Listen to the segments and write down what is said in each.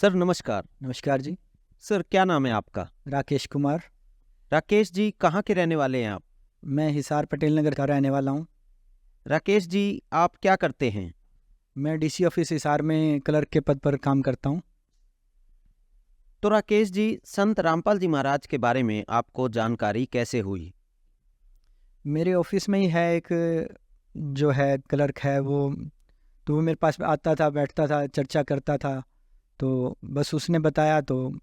Sir नमस्कार। नमस्कार जी। Sir क्या नाम है आपका? राकेश कुमार। राकेश जी कहाँ के रहने वाले हैं आप? मैं हिसार पटेल नगर का रहने वाला हूँ। राकेश जी आप क्या करते हैं? मैं डीसी ऑफिस हिसार में क्लर्क के पद पर काम करता हूँ। तो राकेश जी संत रामपाल जी महाराज के बारे में आपको जानकारी कैसे हुई? मेरे ऑफिस में ही है एक जो है क्लर्क है वो मेरे पास आता था, बैठता था, चर्चा करता था। तो बस उसने बताया, तो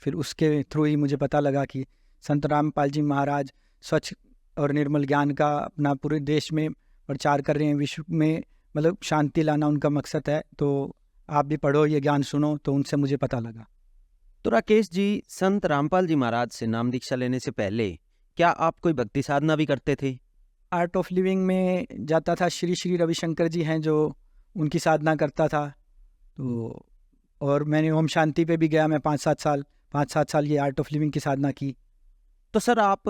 फिर उसके थ्रू ही मुझे पता लगा कि संत रामपाल जी महाराज स्वच्छ और निर्मल ज्ञान का अपना पूरे देश में प्रचार कर रहे हैं, विश्व में मतलब शांति लाना उनका मकसद है। तो आप भी पढ़ो, ये ज्ञान सुनो, तो उनसे मुझे पता लगा। तो राकेश जी संत रामपाल जी महाराज से नाम दीक्षा लेने से पहले क्या आप कोई भक्ति साधना भी करते थे? आर्ट ऑफ लिविंग में जाता था, श्री श्री रविशंकर जी हैं जो उनकी साधना करता था। तो और मैंने ओम शांति पे भी गया, मैं 5-7 साल ये आर्ट ऑफ लिविंग की साधना की। तो सर आप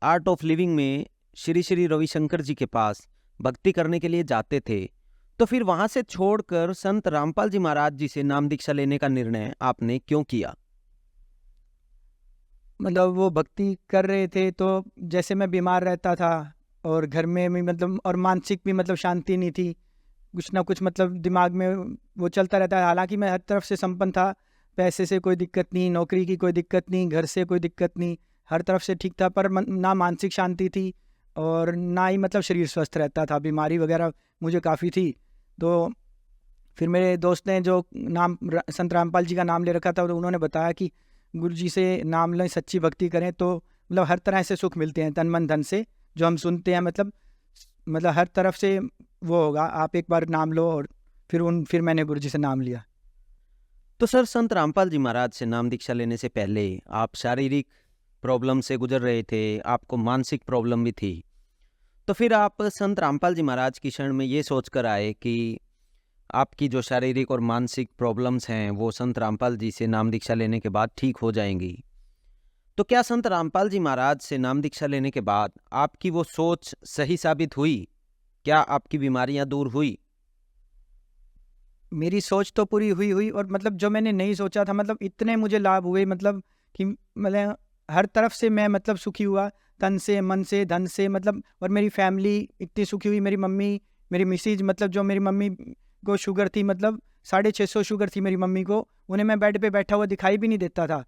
आर्ट ऑफ लिविंग में श्री श्री रविशंकर जी के पास भक्ति करने के लिए जाते थे, तो फिर वहां से छोड़कर संत रामपाल जी महाराज जी से नाम दीक्षा लेने का निर्णय आपने क्यों किया? मतलब वो भक्ति कर रहे थे, तो जैसे मैं बीमार रहता था और घर में भी मतलब और मानसिक भी मतलब शांति नहीं थी, कुछ ना कुछ मतलब दिमाग में वो चलता रहता है। हालांकि मैं हर तरफ से संपन्न था, पैसे से कोई दिक्कत नहीं, नौकरी की कोई दिक्कत नहीं, घर से कोई दिक्कत नहीं, हर तरफ से ठीक था, पर ना मानसिक शांति थी और ना ही मतलब शरीर स्वस्थ रहता था, बीमारी वगैरह मुझे काफ़ी थी। तो फिर मेरे दोस्त ने जो संत रामपाल जी का नाम ले रखा था, तो उन्होंने बताया कि गुरु जी से नाम लें, सच्ची भक्ति करें तो मतलब हर तरह से सुख मिलते हैं, तन मन धन से जो हम सुनते हैं, मतलब हर तरफ से वो होगा। आप एक बार नाम लो। और फिर मैंने गुरु जी से नाम लिया। तो सर संत रामपाल जी महाराज से नाम दीक्षा लेने से पहले आप शारीरिक प्रॉब्लम से गुजर रहे थे, आपको मानसिक प्रॉब्लम भी थी, तो फिर आप संत रामपाल जी महाराज की शरण में ये सोचकर आए कि आपकी जो शारीरिक और मानसिक प्रॉब्लम्स हैं वो संत रामपाल जी से नाम दीक्षा लेने के बाद ठीक हो जाएंगी। तो क्या संत रामपाल जी महाराज से नाम दीक्षा लेने के बाद आपकी वो सोच सही साबित हुई? क्या आपकी बीमारियां दूर हुई? मेरी सोच तो पूरी हुई और मतलब जो मैंने नहीं सोचा था, मतलब इतने मुझे लाभ हुए, मतलब कि मतलब हर तरफ से मैं मतलब सुखी हुआ, तन से, मन से, धन से, मतलब। और मेरी फैमिली इतनी सुखी हुई, मेरी मम्मी, मेरी मिसीज, मतलब जो मेरी मम्मी को शुगर थी, मतलब 650 शुगर थी मेरी मम्मी को, उन्हें मैं बेड पे बैठा हुआ दिखाई भी नहीं देता था।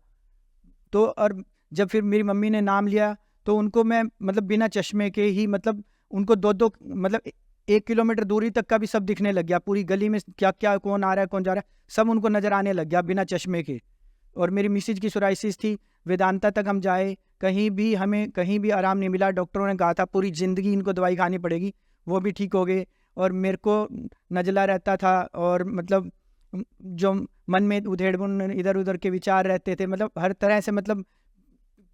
तो और जब फिर मेरी मम्मी ने नाम लिया, तो उनको मैं मतलब बिना चश्मे के ही, मतलब उनको दो दो मतलब 1 किलोमीटर दूरी तक का भी सब दिखने लग गया, पूरी गली में क्या क्या, कौन आ रहा है, कौन जा रहा है, सब उनको नजर आने लग गया बिना चश्मे के। और मेरी मिसिज की सोराइसिस थी, वेदांता तक हम जाए, हमें कहीं भी आराम नहीं मिला। डॉक्टरों ने कहा था पूरी ज़िंदगी इनको दवाई खानी पड़ेगी, वो भी ठीक हो गए। और मेरे को नजला रहता था, और मतलब जो मन में उधेड़-बुन इधर उधर के विचार रहते थे, मतलब हर तरह से मतलब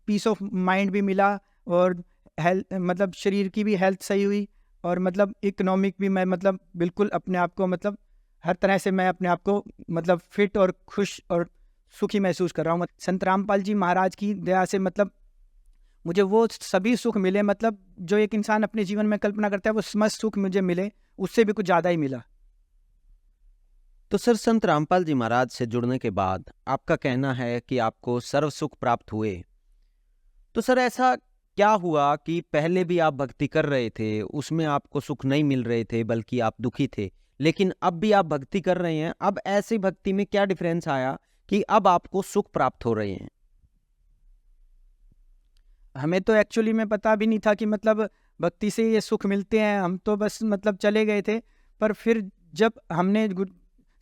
पीस ऑफ माइंड भी मिला। और हेल्थ, मतलब शरीर की भी हेल्थ सही हुई, और मतलब इकोनॉमिक भी मैं मतलब बिल्कुल अपने आप को, मतलब हर तरह से मैं अपने आप को मतलब फिट और खुश और सुखी महसूस कर रहा हूँ। संत रामपाल जी महाराज की दया से मतलब मुझे वो सभी सुख मिले, मतलब जो एक इंसान अपने जीवन में कल्पना करता है, वो समस्त सुख मुझे मिले, उससे भी कुछ ज़्यादा ही मिला। तो सर संत रामपाल जी महाराज से जुड़ने के बाद आपका कहना है कि आपको सर्व सुख प्राप्त हुए। तो सर ऐसा क्या हुआ कि पहले भी आप भक्ति कर रहे थे, उसमें आपको सुख नहीं मिल रहे थे बल्कि आप दुखी थे, लेकिन अब भी आप भक्ति कर रहे हैं, अब ऐसी भक्ति में क्या डिफरेंस आया कि अब आपको सुख प्राप्त हो रहे हैं? हमें तो एक्चुअली में पता भी नहीं था कि मतलब भक्ति से ये सुख मिलते हैं, हम तो बस मतलब चले गए थे। पर फिर जब हमने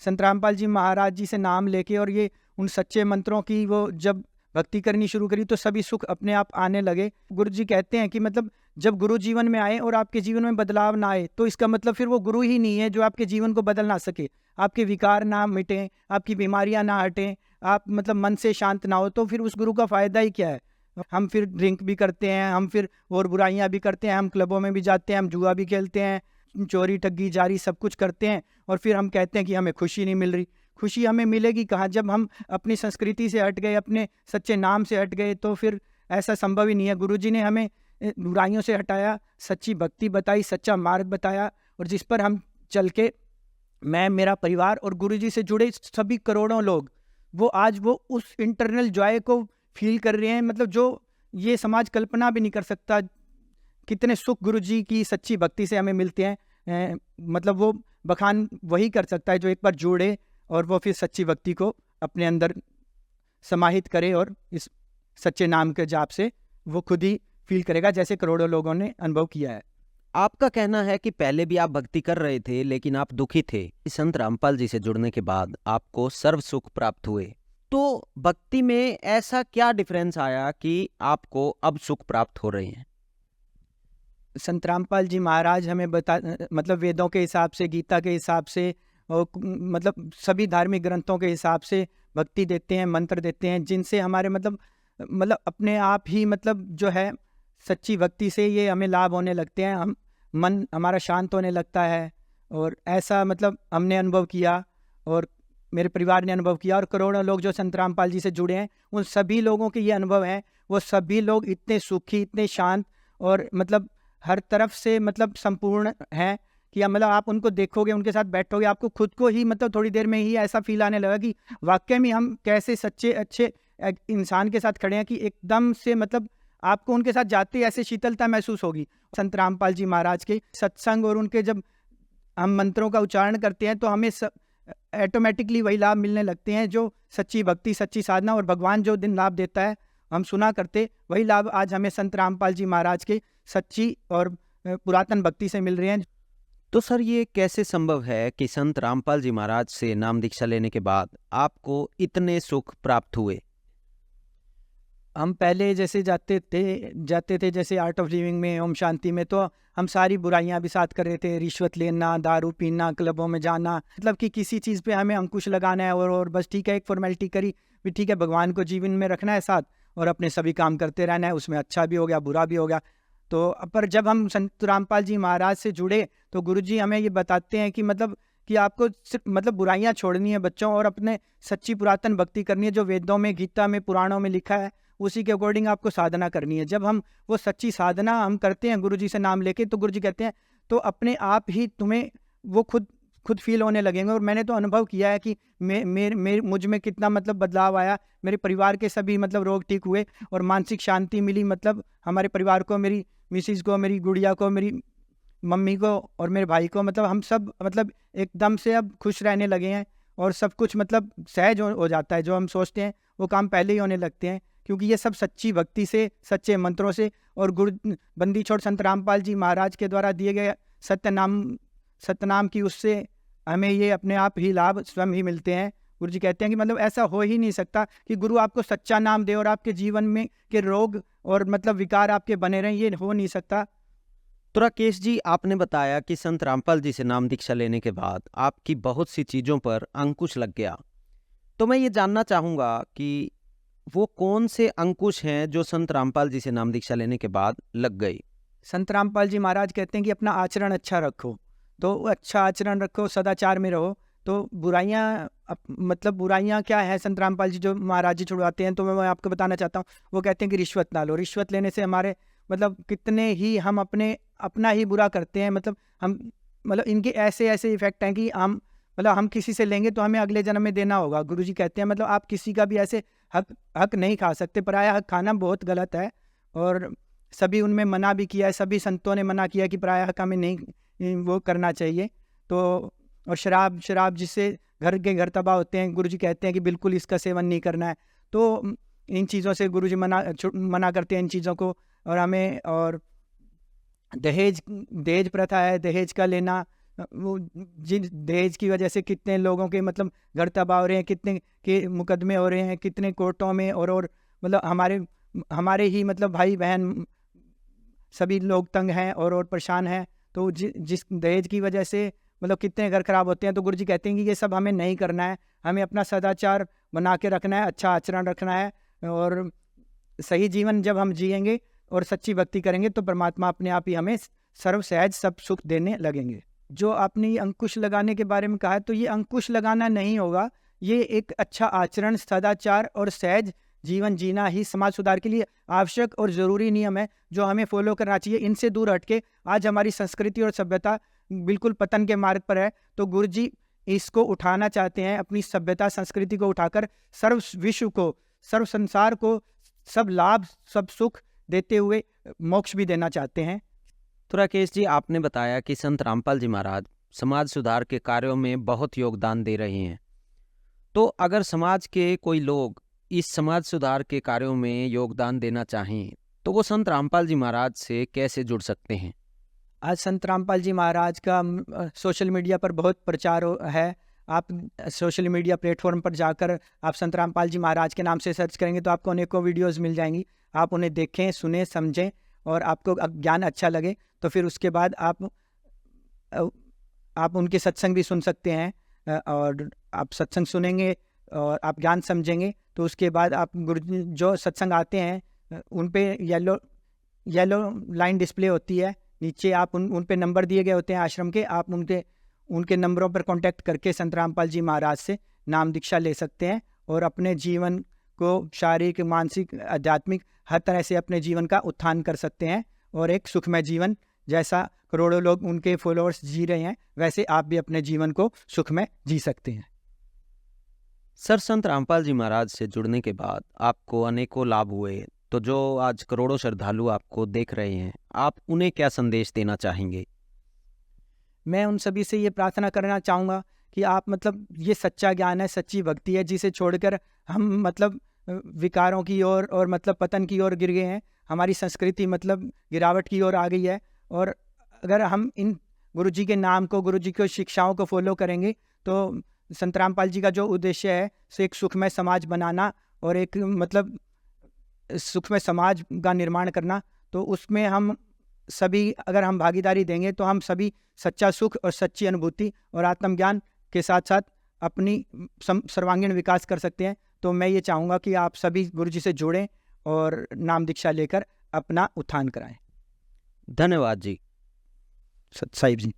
संत रामपाल जी महाराज जी से नाम लेके और ये उन सच्चे मंत्रों की वो जब भक्ति करनी शुरू करी, तो सभी सुख अपने आप आने लगे। गुरु जी कहते हैं कि मतलब जब गुरु जीवन में आए और आपके जीवन में बदलाव ना आए, तो इसका मतलब फिर वो गुरु ही नहीं है जो आपके जीवन को बदल ना सके, आपके विकार ना मिटें, आपकी बीमारियां ना हटें, आप मतलब मन से शांत ना हो, तो फिर उस गुरु का फायदा ही क्या है। हम फिर ड्रिंक भी करते हैं, हम फिर और बुराइयां भी करते हैं, हम क्लबों में भी जाते हैं, हम जुआ भी खेलते हैं, चोरी ठगी जारी सब कुछ करते हैं, और फिर हम कहते हैं कि हमें खुशी नहीं मिल रही। खुशी हमें मिलेगी कहाँ, जब हम अपनी संस्कृति से हट गए, अपने सच्चे नाम से हट गए, तो फिर ऐसा संभव ही नहीं है। गुरु जी ने हमें बुराइयों से हटाया, सच्ची भक्ति बताई, सच्चा मार्ग बताया, और जिस पर हम चल के मैं, मेरा परिवार और गुरुजी से जुड़े सभी करोड़ों लोग, वो आज वो उस इंटरनल जॉय को फील कर रहे हैं, मतलब जो ये समाज कल्पना भी नहीं कर सकता। कितने सुख गुरुजी की सच्ची भक्ति से हमें मिलते हैं। मतलब वो बखान वही कर सकता है जो एक बार जुड़े और वो फिर सच्ची भक्ति को अपने अंदर समाहित करे, और इस सच्चे नाम के जाप से वो खुद ही फील करेगा, जैसे करोड़ों लोगों ने अनुभव किया है। आपका कहना है कि पहले भी आप भक्ति कर रहे थे लेकिन आप दुखी थे। संत रामपाल जी से जुड़ने के बाद आपको सर्व सुख प्राप्त हुए। तो भक्ति में ऐसा क्या डिफरेंस आया कि आपको अब सुख प्राप्त हो रहे हैं? संत रामपाल जी महाराज हमें मतलब वेदों के हिसाब से, गीता के हिसाब से और मतलब सभी धार्मिक ग्रंथों के हिसाब से भक्ति देते हैं, मंत्र देते हैं, जिनसे हमारे मतलब अपने आप ही मतलब जो है सच्ची भक्ति से ये हमें लाभ होने लगते हैं। हम मन हमारा शांत होने लगता है, और ऐसा मतलब हमने अनुभव किया और मेरे परिवार ने अनुभव किया, और करोड़ों लोग जो संत रामपाल जी से जुड़े हैं उन सभी लोगों के ये अनुभव हैं। वो सभी लोग इतने सुखी, इतने शांत और मतलब हर तरफ से मतलब संपूर्ण हैं कि मतलब आप उनको देखोगे, उनके साथ बैठोगे, आपको खुद को ही मतलब थोड़ी देर में ही ऐसा फील आने लगा कि वाकई में हम कैसे सच्चे अच्छे एक इंसान के साथ खड़े हैं, कि एकदम से मतलब आपको उनके साथ जाते ही ऐसे शीतलता महसूस होगी। संत रामपाल जी महाराज के सत्संग और उनके जब हम मंत्रों का उच्चारण करते हैं तो हमें ऑटोमेटिकली वही लाभ मिलने लगते हैं जो सच्ची भक्ति, सच्ची साधना और भगवान जो दिन लाभ देता है हम सुना करते, वही लाभ आज हमें संत रामपाल जी महाराज के सच्ची और पुरातन भक्ति से मिल रहे हैं। तो सर ये कैसे संभव है कि संत रामपाल जी महाराज से नाम दीक्षा लेने के बाद आपको इतने सुख प्राप्त हुए? हम पहले जैसे जाते थे जैसे आर्ट ऑफ लिविंग में, ओम शांति में, तो हम सारी बुराइयां भी साथ कर रहे थे। रिश्वत लेना, दारू पीना, क्लबों में जाना, मतलब कि किसी चीज़ पे हमें अंकुश लगाना है और बस ठीक है, एक फॉर्मेलिटी करी भी, ठीक है, भगवान को जीवन में रखना है साथ और अपने सभी काम करते रहना है। उसमें अच्छा भी हो गया, बुरा भी हो गया। तो पर जब हम संत रामपाल जी महाराज से जुड़े तो गुरुजी हमें ये बताते हैं कि मतलब कि आपको सिर्फ मतलब बुराइयां छोड़नी है बच्चों, और अपने सच्ची पुरातन भक्ति करनी है, जो वेदों में, गीता में, पुराणों में लिखा है, उसी के अकॉर्डिंग आपको साधना करनी है। जब हम वो सच्ची साधना हम करते हैं गुरुजी से नाम लेके, तो गुरुजी कहते हैं तो अपने आप ही तुम्हें वो खुद फील होने लगेंगे। और मैंने तो अनुभव किया है कि मुझ में कितना मतलब बदलाव आया। मेरे परिवार के सभी मतलब रोग ठीक हुए और मानसिक शांति मिली। मतलब हमारे परिवार को, मेरी मिसिज को, मेरी गुड़िया को, मेरी मम्मी को और मेरे भाई को, मतलब हम सब मतलब एकदम से अब खुश रहने लगे हैं, और सब कुछ मतलब सहज हो जाता है। जो हम सोचते हैं वो काम पहले ही होने लगते हैं, क्योंकि ये सब सच्ची भक्ति से, सच्चे मंत्रों से और गुरु बंदी छोड़ संत रामपाल जी महाराज के द्वारा दिए गए सत्यनाम की उससे हमें ये अपने आप ही लाभ स्वयं ही मिलते हैं। गुरु जी कहते हैं कि मतलब ऐसा हो ही नहीं सकता कि गुरु आपको सच्चा नाम दे और आपके जीवन में के रोग और मतलब विकार आपके बने रहें, ये हो नहीं सकता। तो राकेश जी, आपने बताया कि संत रामपाल जी से नाम दीक्षा लेने के बाद आपकी बहुत सी चीज़ों पर अंकुश लग गया। तो मैं ये जानना चाहूँगा कि वो कौन से अंकुश हैं जो संत रामपाल जी से नाम दीक्षा लेने के बाद लग गई? संत रामपाल जी महाराज कहते हैं कि अपना आचरण अच्छा रखो, तो अच्छा आचरण रखो, सदाचार में रहो। तो मतलब बुराइयाँ क्या है, संत रामपाल जी जो महाराज जी छुड़वाते हैं, तो मैं आपको बताना चाहता हूँ। वो कहते हैं कि रिश्वत ना लो। रिश्वत लेने से हमारे मतलब कितने ही हम अपना ही बुरा करते हैं। मतलब इनके ऐसे ऐसे इफेक्ट हैं कि हम किसी से लेंगे तो हमें अगले जन्म में देना होगा। गुरुजी कहते हैं मतलब आप किसी का भी ऐसे हक नहीं खा सकते। पराया हक खाना बहुत गलत है, और सभी उनमें मना भी किया है, सभी संतों ने मना किया कि पराया हक हमें नहीं वो करना चाहिए। तो और शराब जिससे घर के घर तबाह होते हैं, गुरुजी कहते हैं कि बिल्कुल इसका सेवन नहीं करना है। तो इन चीज़ों से गुरुजी मना करते हैं इन चीज़ों को। और हमें और दहेज प्रथा है, दहेज का लेना, वो जिन दहेज की वजह से कितने लोगों के मतलब घर तबाह हो रहे हैं, कितने के मुकदमे हो रहे हैं, कितने कोर्टों में, और मतलब हमारे ही मतलब भाई बहन सभी लोग तंग हैं और परेशान हैं। तो जिस दहेज की वजह से मतलब कितने घर खराब होते हैं। तो गुरुजी कहते हैं कि ये सब हमें नहीं करना है, हमें अपना सदाचार बना के रखना है, अच्छा आचरण रखना है, और सही जीवन जब हम जिएंगे और सच्ची भक्ति करेंगे तो परमात्मा अपने आप ही हमें सर्व सहज सब सुख देने लगेंगे। जो आपने ये अंकुश लगाने के बारे में कहा है, तो ये अंकुश लगाना नहीं होगा, ये एक अच्छा आचरण, सदाचार और सहज जीवन जीना ही समाज सुधार के लिए आवश्यक और ज़रूरी नियम है, जो हमें फॉलो करना चाहिए। इनसे दूर हटके आज हमारी संस्कृति और सभ्यता बिल्कुल पतन के मार्ग पर है। तो गुरुजी इसको उठाना चाहते हैं, अपनी सभ्यता संस्कृति को उठाकर सर्व विश्व को, सर्व संसार को सब लाभ, सब सुख देते हुए मोक्ष भी देना चाहते हैं। तो राकेश जी, आपने बताया कि संत रामपाल जी महाराज समाज सुधार के कार्यों में बहुत योगदान दे रहे हैं। तो अगर समाज के कोई लोग इस समाज सुधार के कार्यों में योगदान देना चाहें तो वो संत रामपाल जी महाराज से कैसे जुड़ सकते हैं? आज संत रामपाल जी महाराज का सोशल मीडिया पर बहुत प्रचार है। आप सोशल मीडिया प्लेटफॉर्म पर जाकर आप संत रामपाल जी महाराज के नाम से सर्च करेंगे तो आपको अनेकों वीडियोस मिल जाएंगी। आप उन्हें देखें, सुने, समझें और आपको ज्ञान अच्छा लगे तो फिर उसके बाद आप उनके सत्संग भी सुन सकते हैं। और आप सत्संग सुनेंगे और आप ज्ञान समझेंगे तो उसके बाद आप गुरु जो सत्संग आते हैं उन पे येलो लाइन डिस्प्ले होती है नीचे, आप उन पे नंबर दिए गए होते हैं आश्रम के। आप उनके नंबरों पर कांटेक्ट करके संत रामपाल जी महाराज से नाम दीक्षा ले सकते हैं और अपने जीवन को शारीरिक, मानसिक, आध्यात्मिक हर तरह से अपने जीवन का उत्थान कर सकते हैं और एक सुखमय जीवन, जैसा करोड़ों लोग उनके फॉलोअर्स जी रहे हैं वैसे आप भी अपने जीवन को सुखमय जी सकते हैं। सर, संत रामपाल जी महाराज से जुड़ने के बाद आपको अनेकों लाभ हुए, तो जो आज करोड़ों श्रद्धालु आपको देख रहे हैं, आप उन्हें क्या संदेश देना चाहेंगे? मैं उन सभी से ये प्रार्थना करना चाहूँगा कि आप मतलब ये सच्चा ज्ञान है, सच्ची भक्ति है, जिसे छोड़कर हम मतलब विकारों की ओर और मतलब पतन की ओर गिर गए हैं। हमारी संस्कृति मतलब गिरावट की ओर आ गई है और अगर हम इन गुरुजी के नाम को, गुरुजी की शिक्षाओं को फॉलो करेंगे तो संत रामपाल जी का जो उद्देश्य है सो एक सुखमय समाज बनाना और एक मतलब सुखमय समाज का निर्माण करना, तो उसमें हम सभी अगर हम भागीदारी देंगे तो हम सभी सच्चा सुख और सच्ची अनुभूति और आत्मज्ञान के साथ साथ अपनी सर्वांगीण विकास कर सकते हैं। तो मैं ये चाहूँगा कि आप सभी गुरुजी से जुड़ें और नाम दीक्षा लेकर अपना उत्थान कराएं। धन्यवाद जी। सत साहिब जी।